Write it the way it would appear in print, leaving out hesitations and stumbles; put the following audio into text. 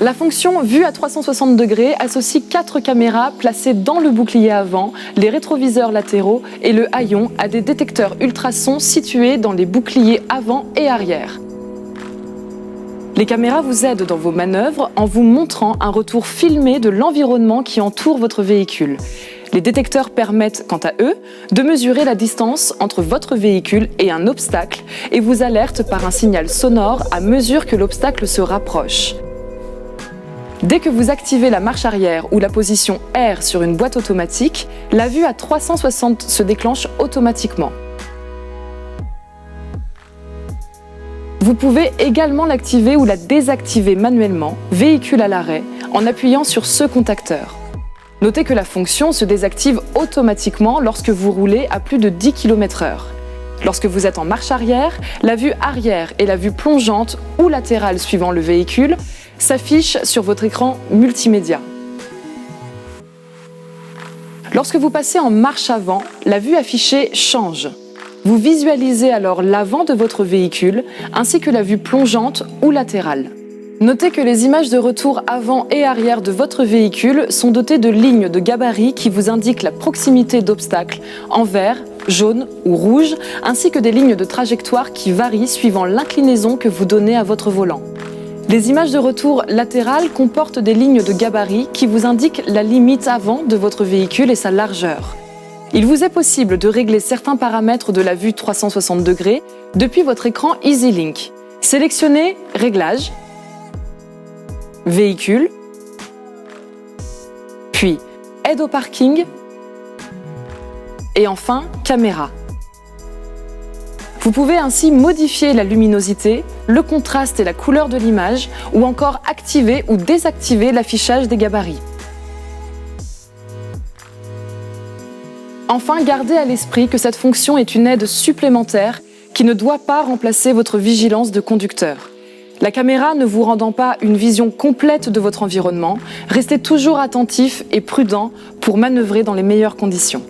La fonction vue à 360 degrés associe 4 caméras placées dans le bouclier avant, les rétroviseurs latéraux et le haillon à des détecteurs ultrasons situés dans les boucliers avant et arrière. Les caméras vous aident dans vos manœuvres en vous montrant un retour filmé de l'environnement qui entoure votre véhicule. Les détecteurs permettent, quant à eux, de mesurer la distance entre votre véhicule et un obstacle et vous alertent par un signal sonore à mesure que l'obstacle se rapproche. Dès que vous activez la marche arrière ou la position R sur une boîte automatique, la vue à 360 se déclenche automatiquement. Vous pouvez également l'activer ou la désactiver manuellement, véhicule à l'arrêt, en appuyant sur ce contacteur. Notez que la fonction se désactive automatiquement lorsque vous roulez à plus de 10 km/h. Lorsque vous êtes en marche arrière, la vue arrière et la vue plongeante ou latérale suivant le véhicule s'affichent sur votre écran multimédia. Lorsque vous passez en marche avant, la vue affichée change. Vous visualisez alors l'avant de votre véhicule ainsi que la vue plongeante ou latérale. Notez que les images de retour avant et arrière de votre véhicule sont dotées de lignes de gabarit qui vous indiquent la proximité d'obstacles en vert, jaune ou rouge, ainsi que des lignes de trajectoire qui varient suivant l'inclinaison que vous donnez à votre volant. Les images de retour latérales comportent des lignes de gabarit qui vous indiquent la limite avant de votre véhicule et sa largeur. Il vous est possible de régler certains paramètres de la vue 360 degrés depuis votre écran EasyLink. Sélectionnez Réglages, Véhicule, puis Aide au parking et enfin Caméra. Vous pouvez ainsi modifier la luminosité, le contraste et la couleur de l'image ou encore activer ou désactiver l'affichage des gabarits. Enfin, gardez à l'esprit que cette fonction est une aide supplémentaire qui ne doit pas remplacer votre vigilance de conducteur. La caméra ne vous rendant pas une vision complète de votre environnement, restez toujours attentif et prudent pour manœuvrer dans les meilleures conditions.